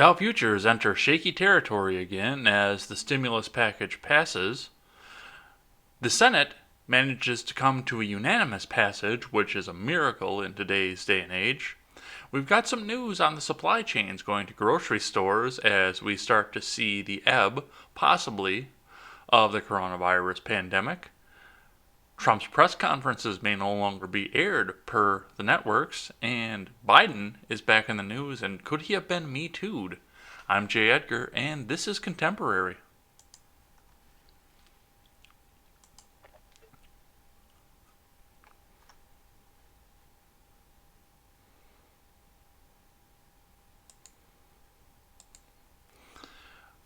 Dow futures enter shaky territory again as the stimulus package passes. The Senate manages to come to a unanimous passage, which is a miracle in today's day and age. We've got some news on the supply chains going to grocery stores as we start to see the ebb, possibly, of the coronavirus pandemic. Trump's press conferences may no longer be aired per the networks, and Biden is back in the news, and could he have been Me Too'd? I'm Jay Edgar, and this is Contemporary.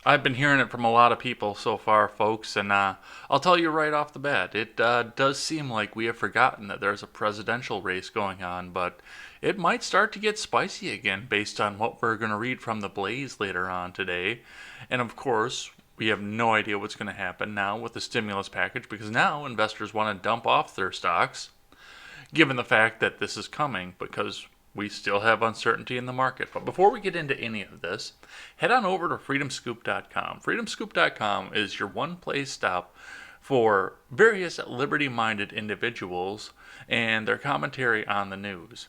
I've been hearing it from a lot of people so far, folks, and I'll tell you right off the bat, it does seem like we have forgotten that there's a presidential race going on, but it might start to get spicy again based on what we're going to read from the Blaze later on today. And of course, we have no idea what's going to happen now with the stimulus package because now investors want to dump off their stocks, given the fact that this is coming, because we still have uncertainty in the market. But before we get into any of this, head on over to freedomscoop.com. Freedomscoop.com is your one place stop for various liberty-minded individuals and their commentary on the news.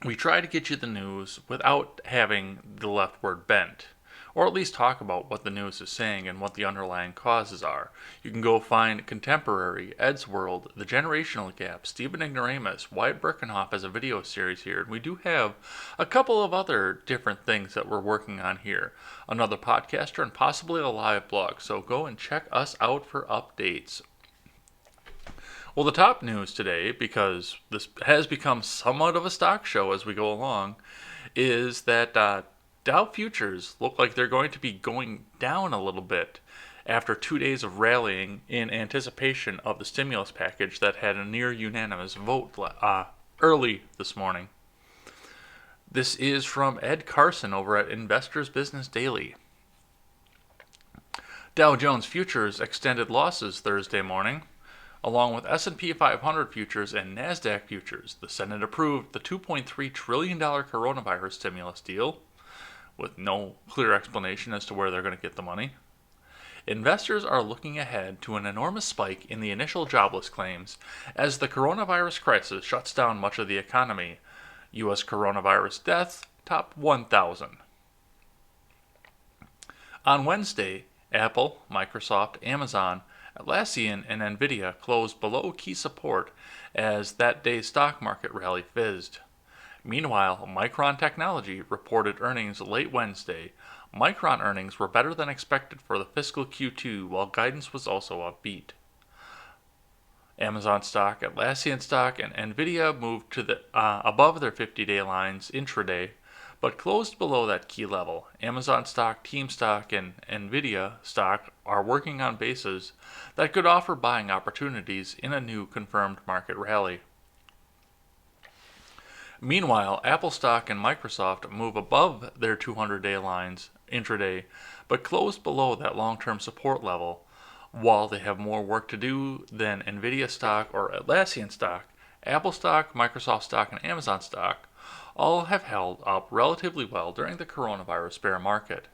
We try to get you the news without having the leftward bent, or at least talk about what the news is saying and what the underlying causes are. You can go find Contemporary, Ed's World, The Generational Gap, Stephen Ignoramus, Wyatt Birkenhoff as a video series here. And we do have a couple of other different things that we're working on here. Another podcaster and possibly a live blog. So go and check us out for updates. Well, the top news today, because this has become somewhat of a stock show as we go along, is that Dow futures look like they're going to be going down a little bit after 2 days of rallying in anticipation of the stimulus package that had a near unanimous vote early this morning. This is from Ed Carson over at Investors Business Daily. Dow Jones futures extended losses Thursday morning, along with S&P 500 futures and NASDAQ futures. The Senate approved the $2.3 trillion coronavirus stimulus deal, with no clear explanation as to where they're going to get the money. Investors are looking ahead to an enormous spike in the initial jobless claims as the coronavirus crisis shuts down much of the economy. U.S. coronavirus deaths top 1,000. On Wednesday, Apple, Microsoft, Amazon, Atlassian, and Nvidia closed below key support as that day's stock market rally fizzed. Meanwhile, Micron Technology reported earnings late Wednesday. Micron earnings were better than expected for the fiscal Q2, while guidance was also upbeat. Amazon stock, Atlassian stock, and Nvidia moved to the above their 50-day lines intraday, but closed below that key level. Amazon stock, Team stock, and Nvidia stock are working on bases that could offer buying opportunities in a new confirmed market rally. Meanwhile, Apple stock and Microsoft move above their 200-day lines intraday, but closed below that long-term support level. While they have more work to do than Nvidia stock or Atlassian stock, Apple stock, Microsoft stock, and Amazon stock all have held up relatively well during the coronavirus bear market.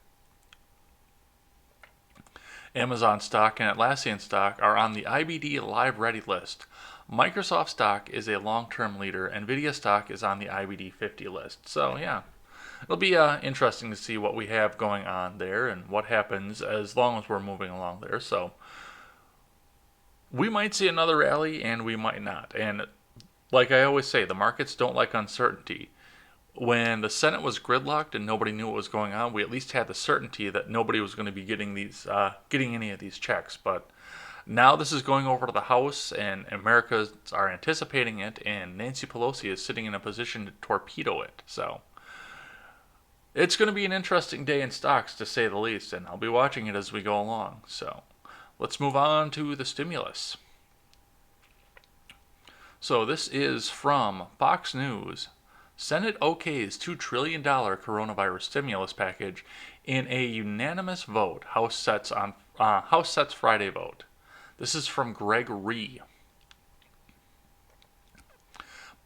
Amazon stock and Atlassian stock are on the IBD Live Ready list. Microsoft stock is a long-term leader. Nvidia stock is on the IBD 50 list. So yeah, it'll be interesting to see what we have going on there and what happens as long as we're moving along there. So we might see another rally and we might not. And like I always say, the markets don't like uncertainty. When the Senate was gridlocked and nobody knew what was going on, we at least had the certainty that nobody was going to be getting any of these checks. But now this is going over to the House, and Americans are anticipating it, and Nancy Pelosi is sitting in a position to torpedo it. So it's going to be an interesting day in stocks, to say the least, and I'll be watching it as we go along. So let's move on to the stimulus. So this is from Fox News. Senate okays $2 trillion coronavirus stimulus package in a unanimous vote. House sets Friday vote. This is from Greg Ree.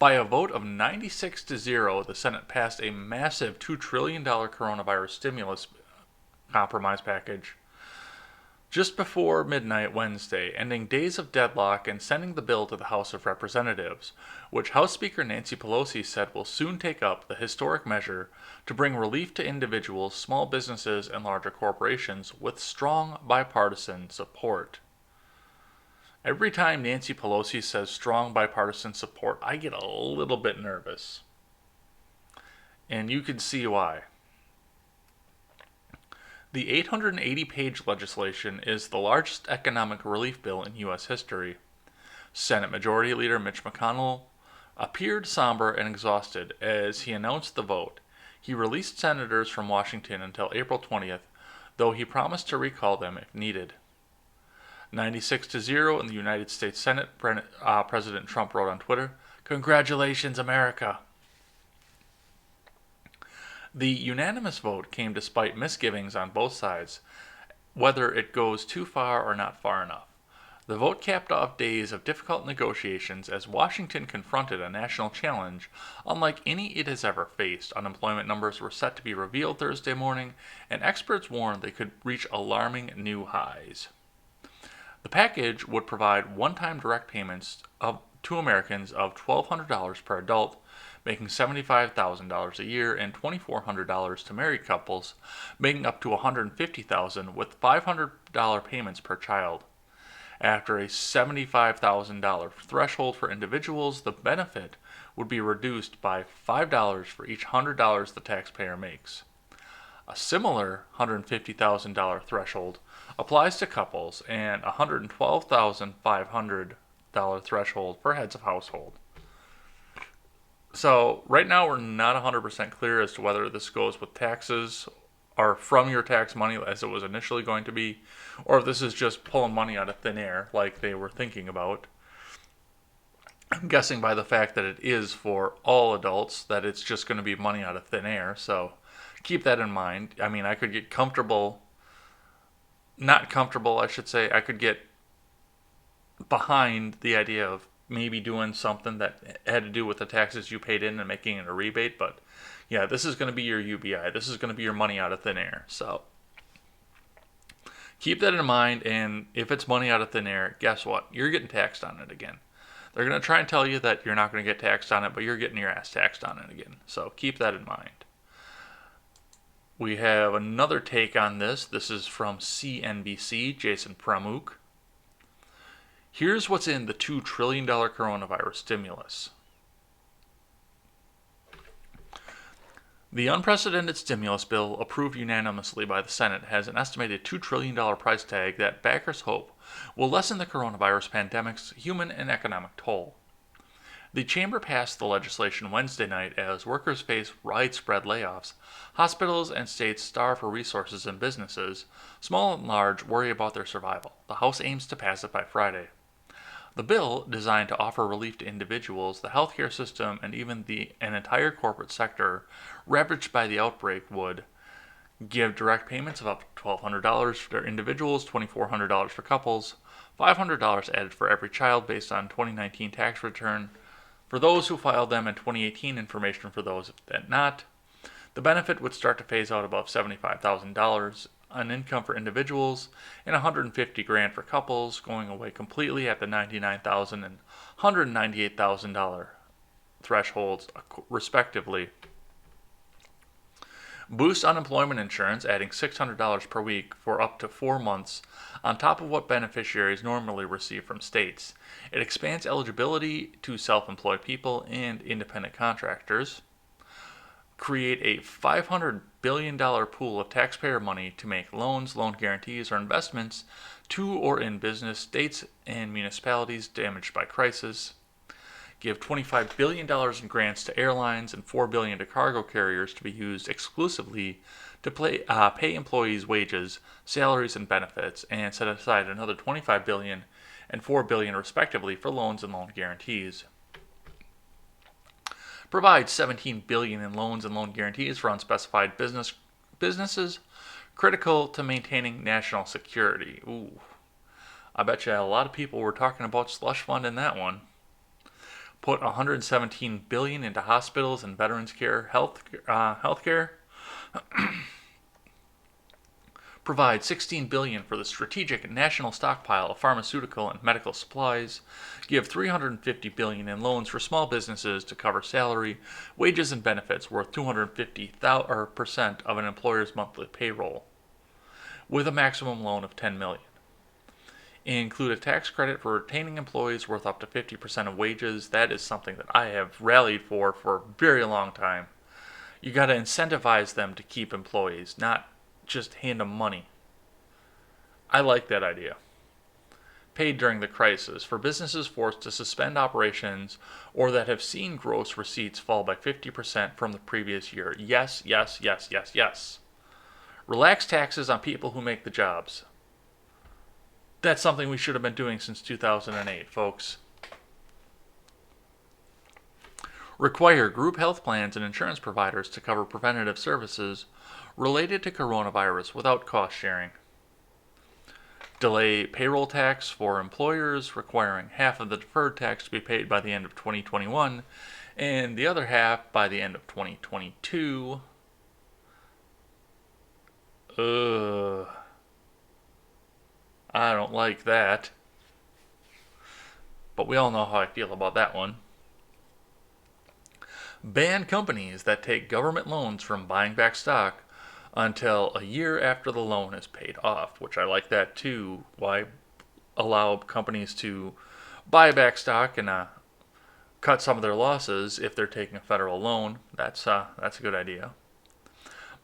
By a vote of 96-0, the Senate passed a massive $2 trillion coronavirus stimulus compromise package just before midnight Wednesday, ending days of deadlock and sending the bill to the House of Representatives, which House Speaker Nancy Pelosi said will soon take up the historic measure to bring relief to individuals, small businesses, and larger corporations with strong bipartisan support. Every time Nancy Pelosi says strong bipartisan support, I get a little bit nervous. And you can see why. The 880-page legislation is the largest economic relief bill in U.S. history. Senate Majority Leader Mitch McConnell appeared somber and exhausted as he announced the vote. He released senators from Washington until April 20th, though he promised to recall them if needed. 96-0 in the United States Senate, President Trump wrote on Twitter, "Congratulations, America." The unanimous vote came despite misgivings on both sides, whether it goes too far or not far enough. The vote capped off days of difficult negotiations as Washington confronted a national challenge unlike any it has ever faced. Unemployment numbers were set to be revealed Thursday morning, and experts warned they could reach alarming new highs. The package would provide one-time direct payments to Americans of $1,200 per adult, making $75,000 a year, and $2,400 to married couples, making up to $150,000 with $500 payments per child. After a $75,000 threshold for individuals, the benefit would be reduced by $5 for each $100 the taxpayer makes. A similar $150,000 threshold applies to couples and a $112,500 threshold for heads of household. So right now we're not 100% clear as to whether this goes with taxes or from your tax money as it was initially going to be, or if this is just pulling money out of thin air like they were thinking about. I'm guessing by the fact that it is for all adults that it's just going to be money out of thin air, so keep that in mind. I mean, I could get I could get behind the idea of maybe doing something that had to do with the taxes you paid in and making it a rebate, but yeah, this is going to be your UBI. This is going to be your money out of thin air. So keep that in mind, and if it's money out of thin air, guess what? You're getting taxed on it again. They're going to try and tell you that you're not going to get taxed on it, but you're getting your ass taxed on it again. So keep that in mind. We have another take on this. This is from CNBC, Jason Pramuk. Here's what's in the $2 trillion coronavirus stimulus. The unprecedented stimulus bill, approved unanimously by the Senate, has an estimated $2 trillion price tag that backers hope will lessen the coronavirus pandemic's human and economic toll. The chamber passed the legislation Wednesday night as workers face widespread layoffs, hospitals and states starve for resources, and businesses, small and large, worry about their survival. The House aims to pass it by Friday. The bill, designed to offer relief to individuals, the healthcare system, and even an entire corporate sector ravaged by the outbreak, would give direct payments of up to $1,200 for individuals, $2,400 for couples, $500 added for every child based on 2019 tax return, for those who filed them in 2018, information for those that not. The benefit would start to phase out above $75,000 on income for individuals and $150,000 for couples, going away completely at the $99,000 and $198,000 thresholds, respectively. Boost unemployment insurance, adding $600 per week for up to 4 months on top of what beneficiaries normally receive from states. It expands eligibility to self-employed people and independent contractors. Create a $500 billion pool of taxpayer money to make loans, loan guarantees, or investments to or in business, states, and municipalities damaged by crisis. Give $25 billion in grants to airlines and $4 billion to cargo carriers to be used exclusively to pay employees' wages, salaries, and benefits, and set aside another $25 billion and $4 billion respectively for loans and loan guarantees. Provide $17 billion in loans and loan guarantees for unspecified businesses critical to maintaining national security. Ooh, I bet you a lot of people were talking about slush fund in that one. put 117 billion into hospitals and veterans care, healthcare, provide 16 billion for the strategic national stockpile of pharmaceutical and medical supplies, give 350 billion in loans for small businesses to cover salary, wages and benefits worth 250% of an employer's monthly payroll, with a maximum loan of 10 million. Include a tax credit for retaining employees worth up to 50% of wages. That is something that I have rallied for a very long time. You got to incentivize them to keep employees, not just hand them money. I like that idea. Paid during the crisis for businesses forced to suspend operations or that have seen gross receipts fall by 50% from the previous year. Yes, yes, yes, yes, yes. Relax taxes on people who make the jobs. That's something we should have been doing since 2008, folks. Require group health plans and insurance providers to cover preventative services related to coronavirus without cost sharing. Delay payroll tax for employers, requiring half of the deferred tax to be paid by the end of 2021 and the other half by the end of 2022. I don't like that. But we all know how I feel about that one. Ban companies that take government loans from buying back stock until a year after the loan is paid off, which I like that too. Why allow companies to buy back stock and cut some of their losses if they're taking a federal loan? That's a good idea.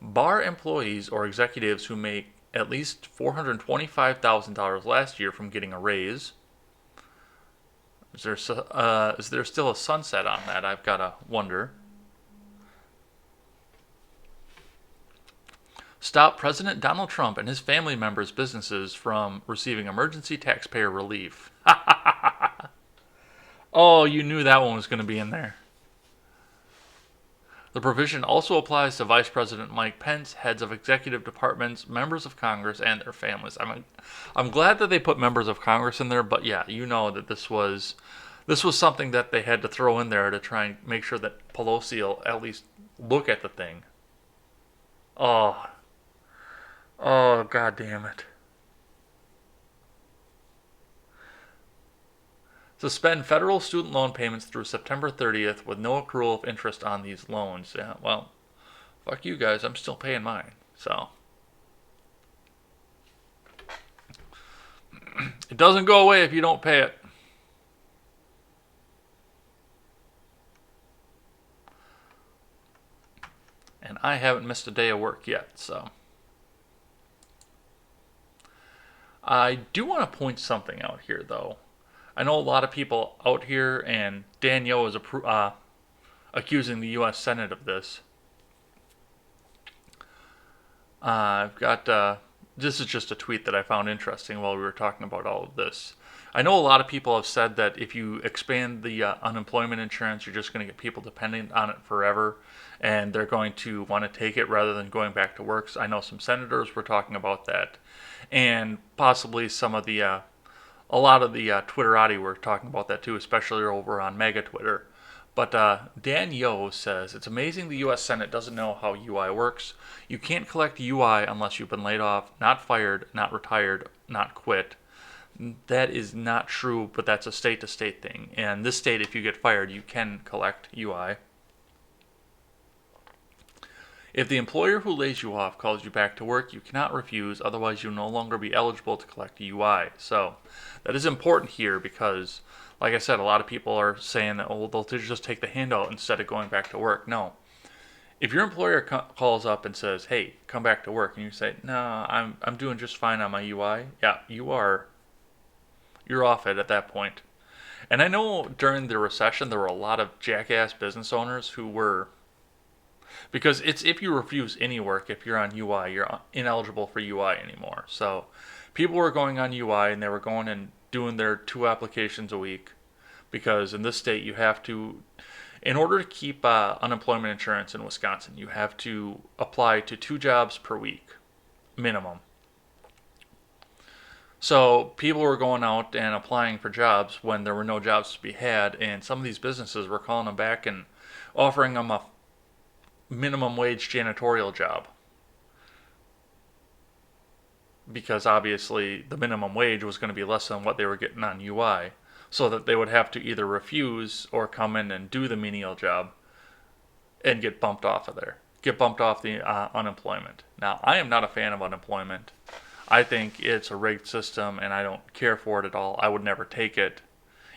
Bar employees or executives who make at least $425,000 last year from getting a raise. Is there still a sunset on that? I've got to wonder. Stop President Donald Trump and his family members' businesses from receiving emergency taxpayer relief. Oh, you knew that one was going to be in there. The provision also applies to Vice President Mike Pence, heads of executive departments, members of Congress, and their families. I'm glad that they put members of Congress in there, but yeah, you know that this was something that they had to throw in there to try and make sure that Pelosi will at least look at the thing. Oh, God damn it. Suspend federal student loan payments through September 30th with no accrual of interest on these loans. Yeah, well, fuck you guys. I'm still paying mine. So. It doesn't go away if you don't pay it. And I haven't missed a day of work yet, so. I do want to point something out here, though. I know a lot of people out here, and Dan Yo is accusing the U.S. Senate of this. I've got, this is just a tweet that I found interesting while we were talking about all of this. I know a lot of people have said that if you expand the unemployment insurance, you're just going to get people dependent on it forever, and they're going to want to take it rather than going back to work. So I know some senators were talking about that, and possibly some of the a lot of the Twitterati were talking about that too, especially over on Mega Twitter. But Dan Yo says, it's amazing the U.S. Senate doesn't know how UI works. You can't collect UI unless you've been laid off, not fired, not retired, not quit. That is not true, but that's a state-to-state thing. And this state, if you get fired, you can collect UI. If the employer who lays you off calls you back to work, you cannot refuse, otherwise you'll no longer be eligible to collect UI. So that is important here because, like I said, a lot of people are saying that, oh, they'll just take the handout instead of going back to work. No. If your employer calls up and says, hey, come back to work, and you say, no, I'm doing just fine on my UI, yeah, you're off it at that point. And I know during the recession there were a lot of jackass business owners who were, because it's if you refuse any work, if you're on UI, you're ineligible for UI anymore. So people were going on UI and they were going and doing their 2 applications a week, because in this state you have to, in order to keep unemployment insurance in Wisconsin, you have to apply to 2 jobs per week, minimum. So people were going out and applying for jobs when there were no jobs to be had, and some of these businesses were calling them back and offering them a minimum wage janitorial job because obviously the minimum wage was going to be less than what they were getting on UI, so that they would have to either refuse or come in and do the menial job and get bumped off of there, get bumped off the unemployment. Now, I am not a fan of unemployment. I think it's a rigged system and I don't care for it at all. I would never take it.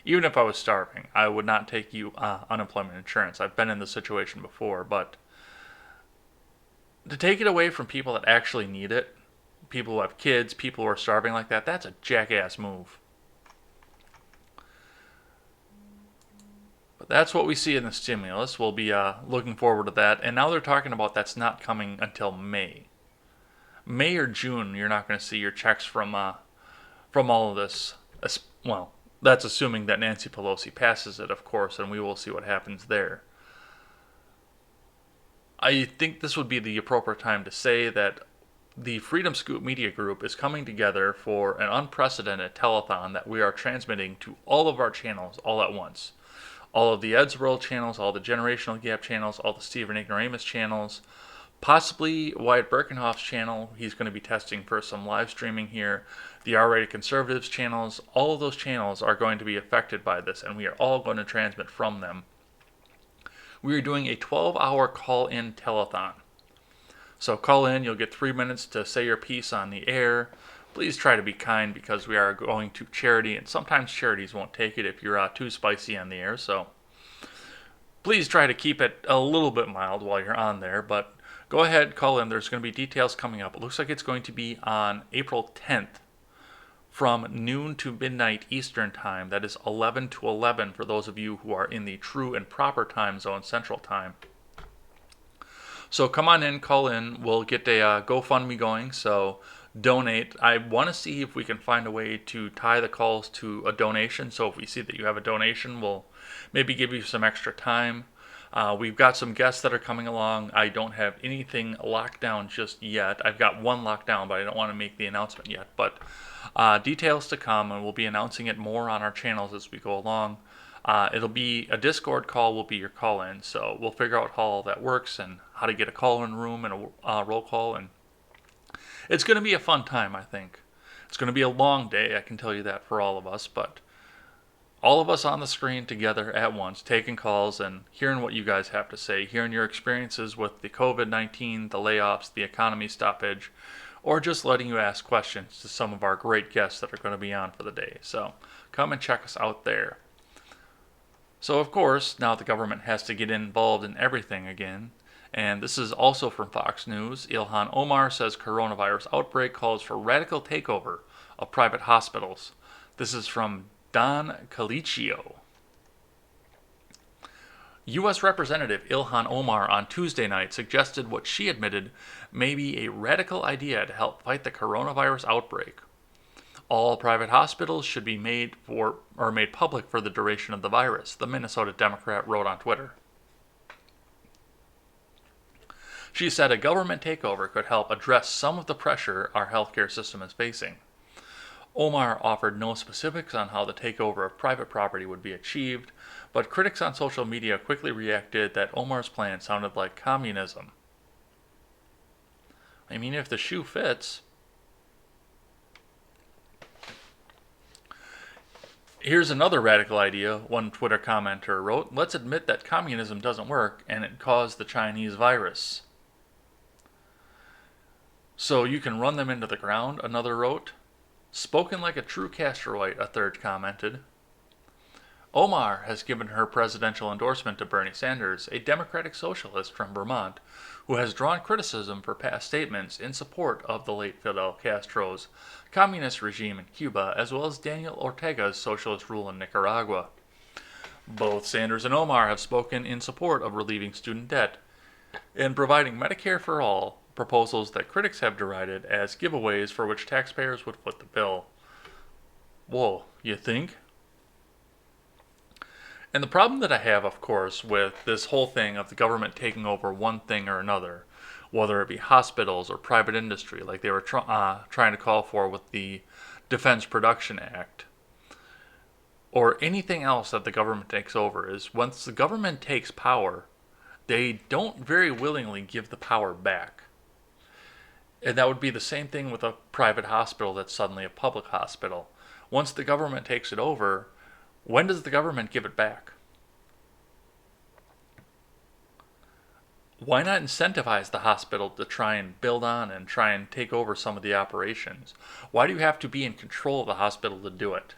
Even if I was starving, I would not take you unemployment insurance. I've been in this situation before, but to take it away from people that actually need it, people who have kids, people who are starving like that, that's a jackass move. But that's what we see in the stimulus. We'll be looking forward to that. And now they're talking about that's not coming until May. May or June, you're not going to see your checks from all of this. Well, that's assuming that Nancy Pelosi passes it, of course, and we will see what happens there. I think this would be the appropriate time to say that the Freedom Scoop Media Group is coming together for an unprecedented telethon that we are transmitting to all of our channels all at once. All of the Ed's World channels, all the Generational Gap channels, all the Stephen Ignoramus channels, possibly Wyatt Birkenhoff's channel. He's going to be testing for some live streaming here. The R-Rated Conservatives channels, all of those channels are going to be affected by this, and we are all going to transmit from them. We are doing a 12-hour call-in telethon. So call in, you'll get 3 minutes to say your piece on the air. Please try to be kind because we are going to charity, and sometimes charities won't take it if you're too spicy on the air. So please try to keep it a little bit mild while you're on there, but go ahead, call in. There's going to be details coming up. It looks like it's going to be on April 10th from noon to midnight Eastern Time. That is 11 to 11 for those of you who are in the true and proper time zone, Central Time. So come on in, call in. We'll get a GoFundMe going, so donate. I want to see if we can find a way to tie the calls to a donation. So if we see that you have a donation, we'll maybe give you some extra time. We've got some guests that are coming along. I don't have anything locked down just yet. I've got one locked down, but I don't want to make the announcement yet. But details to come, and we'll be announcing it more on our channels as we go along. It'll be a Discord call will be your call-in, so we'll figure out how all that works and how to get a call-in room and a roll call, and it's going to be a fun time, I think. It's going to be a long day, I can tell you that for all of us, but all of us on the screen together at once, taking calls and hearing what you guys have to say, hearing your experiences with the COVID-19, the layoffs, the economy stoppage, or just letting you ask questions to some of our great guests that are going to be on for the day. So come and check us out there. So, of course, now the government has to get involved in everything again. And this is also from Fox News. Ilhan Omar says coronavirus outbreak calls for radical takeover of private hospitals. This is from Don Colicchio. U.S. Representative Ilhan Omar on Tuesday night suggested what she admitted may be a radical idea to help fight the coronavirus outbreak. All private hospitals should be made public for the duration of the virus, the Minnesota Democrat wrote on Twitter. She said a government takeover could help address some of the pressure our healthcare system is facing. Omar offered no specifics on how the takeover of private property would be achieved, but critics on social media quickly reacted that Omar's plan sounded like communism. I mean, if the shoe fits. Here's another radical idea, one Twitter commenter wrote. Let's admit that communism doesn't work and it caused the Chinese virus. So you can run them into the ground, another wrote. Spoken like a true Castroite, a third commented. Omar has given her presidential endorsement to Bernie Sanders, a Democratic socialist from Vermont, who has drawn criticism for past statements in support of the late Fidel Castro's communist regime in Cuba, as well as Daniel Ortega's socialist rule in Nicaragua. Both Sanders and Omar have spoken in support of relieving student debt and providing Medicare for all, proposals that critics have derided as giveaways for which taxpayers would foot the bill. Whoa, you think? And the problem that I have, of course, with this whole thing of the government taking over one thing or another, whether it be hospitals or private industry, like they were trying to call for with the Defense Production Act or anything else that the government takes over is once the government takes power, they don't very willingly give the power back. And that would be the same thing with a private hospital that's suddenly a public hospital. Once the government takes it over, when does the government give it back? Why not incentivize the hospital to try and build on and try and take over some of the operations? Why do you have to be in control of the hospital to do it?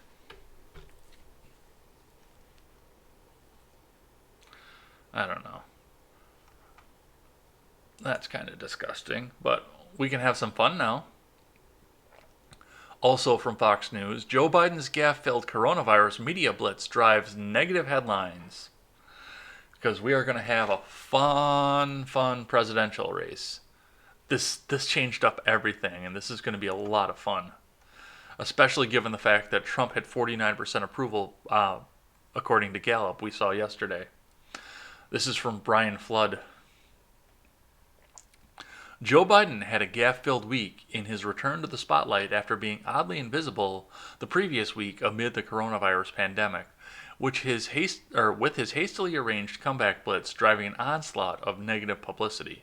I don't know. That's kind of disgusting, but we can have some fun now. Also from Fox News, Joe Biden's gaffe-filled coronavirus media blitz drives negative headlines. Because we are going to have a fun presidential race. This changed up everything, and this is going to be a lot of fun. Especially given the fact that Trump had 49% approval, according to Gallup, we saw yesterday. This is from Brian Flood. Joe Biden had a gaffe-filled week in his return to the spotlight after being oddly invisible the previous week amid the coronavirus pandemic, with his hastily arranged comeback blitz driving an onslaught of negative publicity.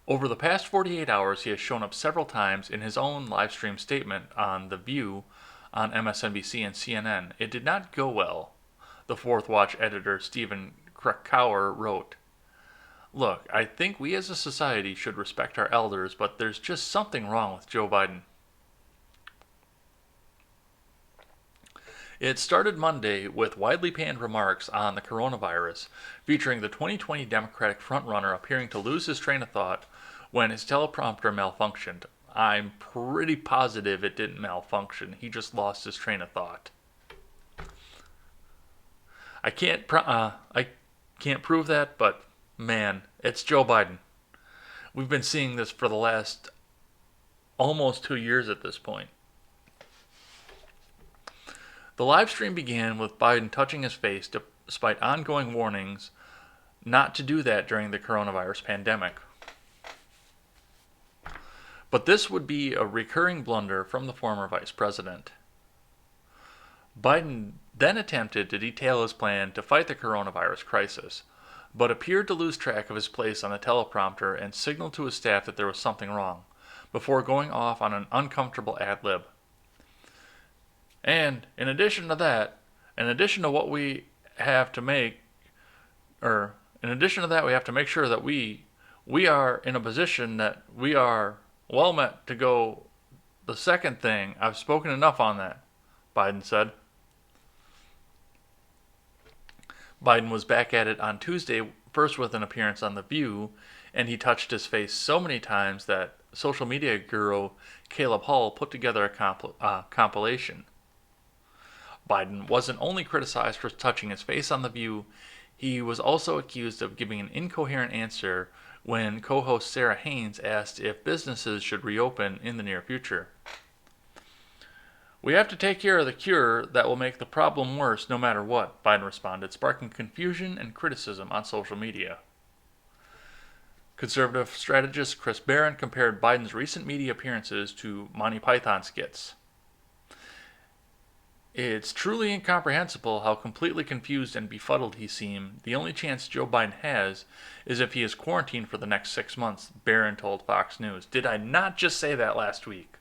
Over the past 48 hours, he has shown up several times in his own live stream statement on The View on MSNBC and CNN. It did not go well, the Fourth Watch editor Stephen Krakauer wrote. Look, I think we as a society should respect our elders, but there's just something wrong with Joe Biden. It started Monday with widely panned remarks on the coronavirus, featuring the 2020 Democratic frontrunner appearing to lose his train of thought when his teleprompter malfunctioned. I'm pretty positive it didn't malfunction. He just lost his train of thought. I can't prove that, but man, it's Joe Biden. We've been seeing this for the last almost 2 years at this point. The live stream began with Biden touching his face despite ongoing warnings not to do that during the coronavirus pandemic. But this would be a recurring blunder from the former vice president. Biden then attempted to detail his plan to fight the coronavirus crisis, but appeared to lose track of his place on the teleprompter and signaled to his staff that there was something wrong, before going off on an uncomfortable ad-lib. And in addition to that, we have to make sure that we are in a position that we are well met to go the second thing. I've spoken enough on that, Biden said. Biden was back at it on Tuesday, first with an appearance on The View, and he touched his face so many times that social media guru Caleb Hull put together a compilation. Biden wasn't only criticized for touching his face on The View, he was also accused of giving an incoherent answer when co-host Sarah Haynes asked if businesses should reopen in the near future. We have to take care of the cure that will make the problem worse no matter what, Biden responded, sparking confusion and criticism on social media. Conservative strategist Chris Barron compared Biden's recent media appearances to Monty Python skits. It's truly incomprehensible how completely confused and befuddled he seemed. The only chance Joe Biden has is if he is quarantined for the next 6 months, Barron told Fox News. Did I not just say that last week?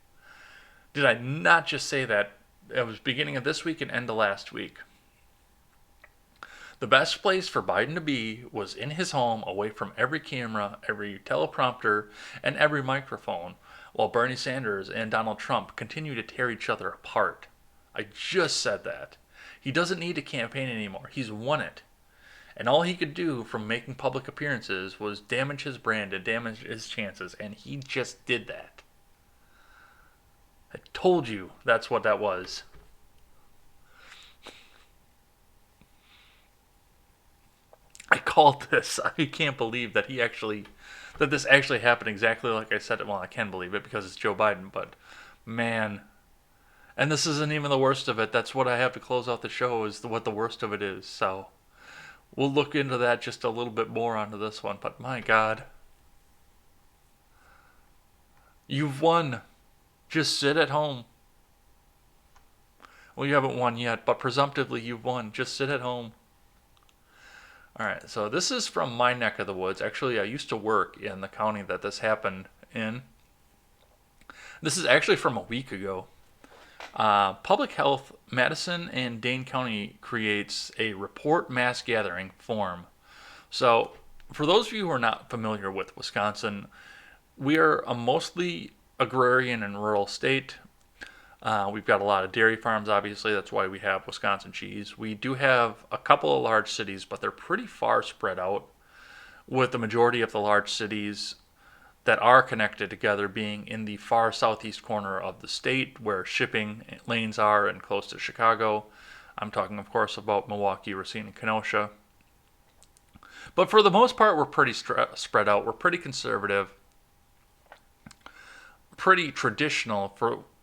Did I not just say that? It was beginning of this week and end of last week. The best place for Biden to be was in his home, away from every camera, every teleprompter, and every microphone, while Bernie Sanders and Donald Trump continue to tear each other apart. I just said that. He doesn't need to campaign anymore. He's won it. And all he could do from making public appearances was damage his brand and damage his chances, and he just did that. I told you that's what that was. I called this. I can't believe that this actually happened exactly like I said it. Well, I can believe it because it's Joe Biden, but man. And this isn't even the worst of it. That's what I have to close out the show, is what the worst of it is. So we'll look into that just a little bit more onto this one. But my God. You've won. Just sit at home. Well, you haven't won yet, but presumptively you've won. Just sit at home. All right, so this is from my neck of the woods. Actually, I used to work in the county that this happened in. This is actually from a week ago. Public Health Madison and Dane County creates a report mass gathering form. So, for those of you who are not familiar with Wisconsin, we are a mostly agrarian and rural state. We've got a lot of dairy farms, obviously. That's why we have Wisconsin cheese. We do have a couple of large cities, but they're pretty far spread out, with the majority of the large cities that are connected together being in the far southeast corner of the state where shipping lanes are and close to Chicago. I'm talking, of course, about Milwaukee, Racine, and Kenosha. But for the most part, we're pretty spread out. We're pretty conservative, pretty traditional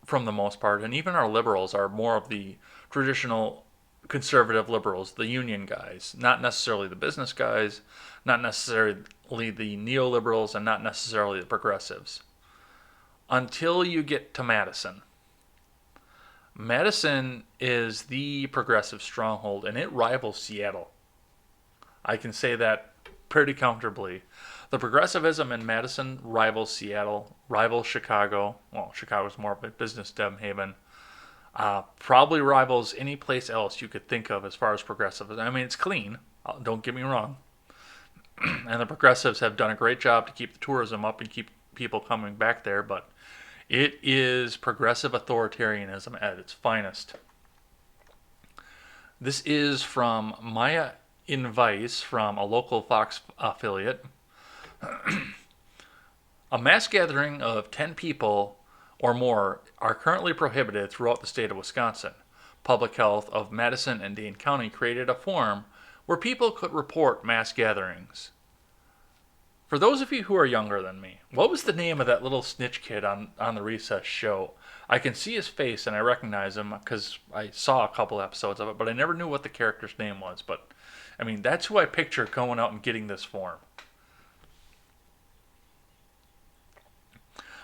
from the most part, and even our liberals are more of the traditional conservative liberals, the union guys, not necessarily the business guys, not necessarily the neoliberals, and not necessarily the progressives. Until you get to Madison. Madison is the progressive stronghold, and it rivals Seattle. I can say that pretty comfortably. The progressivism in Madison rivals Seattle, rivals Chicago. Well, Chicago's more of a business haven. Probably rivals any place else you could think of as far as progressivism. I mean, it's clean. Don't get me wrong. And the progressives have done a great job to keep the tourism up and keep people coming back there, but it is progressive authoritarianism at its finest. This is from Maya Invice from a local Fox affiliate. A mass gathering of 10 people or more are currently prohibited throughout the state of Wisconsin. Public Health of Madison and Dane County created a form where people could report mass gatherings. For those of you who are younger than me, what was the name of that little snitch kid on the Recess show? I can see his face and I recognize him because I saw a couple episodes of it, but I never knew what the character's name was. But, I mean, that's who I picture going out and getting this form.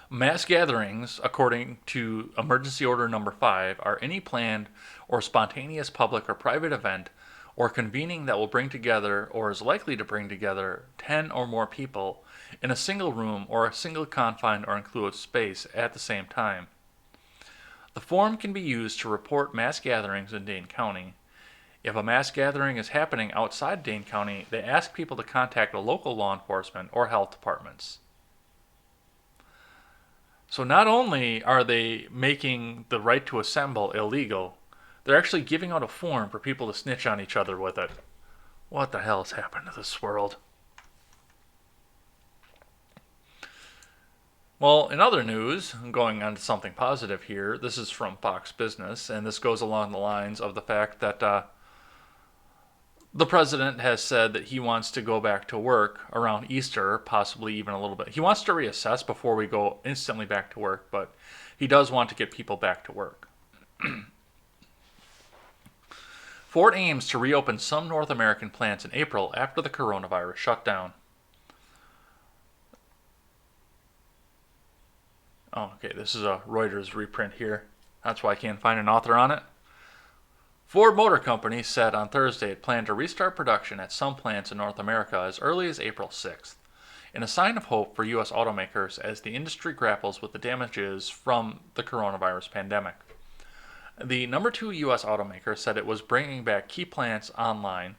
Mass gatherings, according to Emergency Order Number 5, are any planned or spontaneous public or private event or convening that will bring together or is likely to bring together 10 or more people in a single room or a single confined or enclosed space at the same time. The form can be used to report mass gatherings in Dane County. If a mass gathering is happening outside Dane County, they ask people to contact the local law enforcement or health departments. So not only are they making the right to assemble illegal, they're actually giving out a form for people to snitch on each other with it. What the hell has happened to this world? Well, in other news, going on to something positive here, this is from Fox Business, and this goes along the lines of the fact that the president has said that he wants to go back to work around Easter, possibly even a little bit. He wants to reassess before we go instantly back to work, but he does want to get people back to work. Ford aims to reopen some North American plants in April after the coronavirus shutdown. Oh, okay, this is a Reuters reprint here. That's why I can't find an author on it. Ford Motor Company said on Thursday it planned to restart production at some plants in North America as early as April 6th, in a sign of hope for U.S. automakers as the industry grapples with the damages from the coronavirus pandemic. The number 2 U.S. automaker said it was bringing back key plants online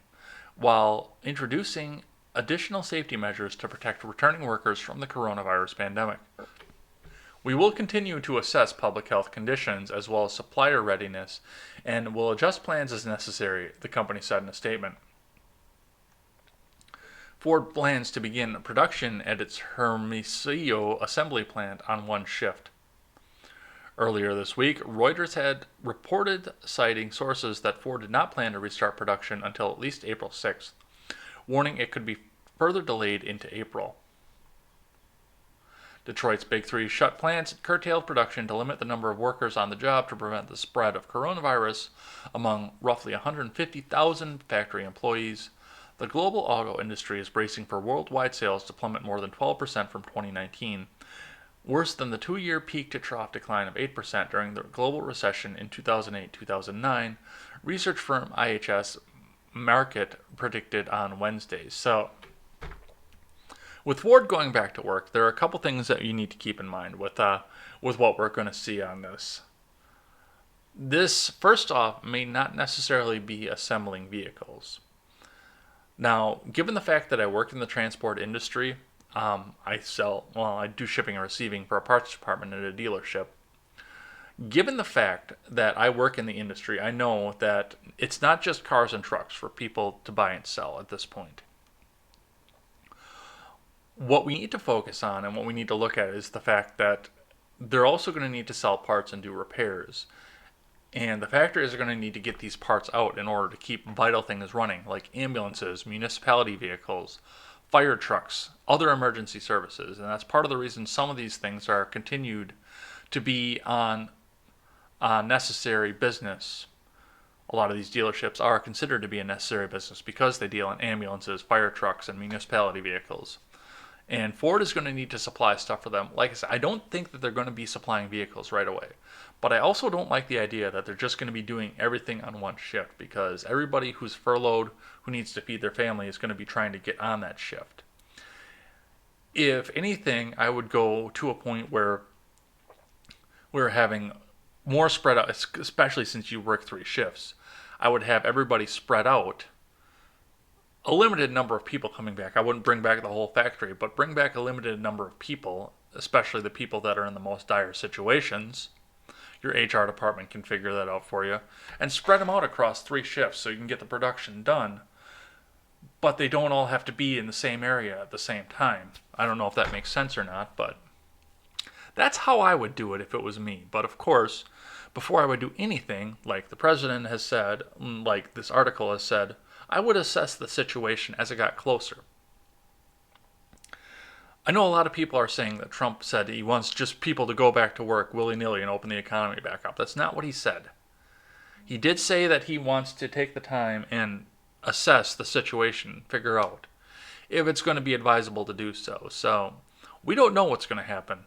while introducing additional safety measures to protect returning workers from the coronavirus pandemic. We will continue to assess public health conditions as well as supplier readiness and will adjust plans as necessary, the company said in a statement. Ford plans to begin production at its Hermosillo assembly plant on one shift. Earlier this week, Reuters had reported citing sources that Ford did not plan to restart production until at least April 6th, warning it could be further delayed into April. Detroit's Big Three shut plants and curtailed production to limit the number of workers on the job to prevent the spread of coronavirus among roughly 150,000 factory employees. The global auto industry is bracing for worldwide sales to plummet more than 12% from 2019, worse than the 2 year peak to trough decline of 8% during the global recession in 2008 2009, research firm IHS Markit predicted on Wednesday. So, with Ford going back to work, there are a couple things that you need to keep in mind with what we're going to see on this. This, first off, may not necessarily be assembling vehicles. Now, given the fact that I work in the transport industry, I do shipping and receiving for a parts department at a dealership. Given the fact that I work in the industry, I know that it's not just cars and trucks for people to buy and sell at this point. What we need to focus on and what we need to look at is the fact that they're also going to need to sell parts and do repairs. And the factories are going to need to get these parts out in order to keep vital things running, like ambulances, municipality vehicles, fire trucks, other emergency services. And that's part of the reason some of these things are continued to be on necessary business. A lot of these dealerships are considered to be a necessary business because they deal in ambulances, fire trucks, and municipality vehicles. And Ford is going to need to supply stuff for them. Like I said, I don't think that they're going to be supplying vehicles right away. But I also don't like the idea that they're just going to be doing everything on one shift, because everybody who's furloughed, who needs to feed their family, is going to be trying to get on that shift. If anything, I would go to a point where we're having more spread out, especially since you work 3 shifts. I would have everybody spread out, a limited number of people coming back. I wouldn't bring back the whole factory, but bring back a limited number of people, especially the people that are in the most dire situations. Your HR department can figure that out for you. And spread them out across 3 shifts so you can get the production done. But they don't all have to be in the same area at the same time. I don't know if that makes sense or not, but that's how I would do it if it was me. But of course, before I would do anything, like the president has said, like this article has said, I would assess the situation as it got closer. I know a lot of people are saying that Trump said he wants just people to go back to work willy-nilly and open the economy back up. That's not what he said. He did say that he wants to take the time and assess the situation, figure out if it's going to be advisable to do so. So, we don't know what's going to happen.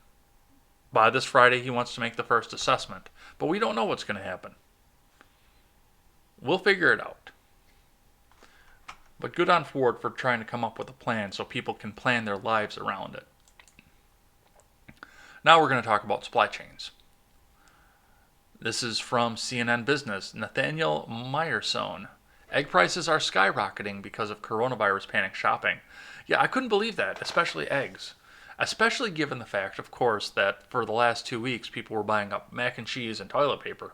By this Friday, he wants to make the first assessment, but we don't know what's going to happen. We'll figure it out. But good on Ford for trying to come up with a plan so people can plan their lives around it. Now we're going to talk about supply chains. This is from CNN Business. Nathaniel Meyerson. Egg prices are skyrocketing because of coronavirus panic shopping. Yeah, I couldn't believe that, especially eggs. Especially given the fact, of course, that for the last 2 weeks people were buying up mac and cheese and toilet paper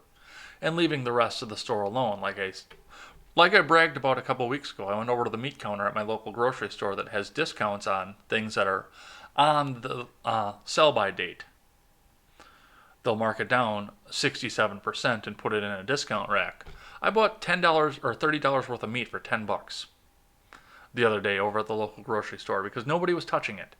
and leaving the rest of the store alone. Like I bragged about a couple weeks ago, I went over to the meat counter at my local grocery store that has discounts on things that are on the sell-by date. They'll mark it down 67% and put it in a discount rack. I bought $10 or $30 worth of meat for $10 the other day over at the local grocery store because nobody was touching it.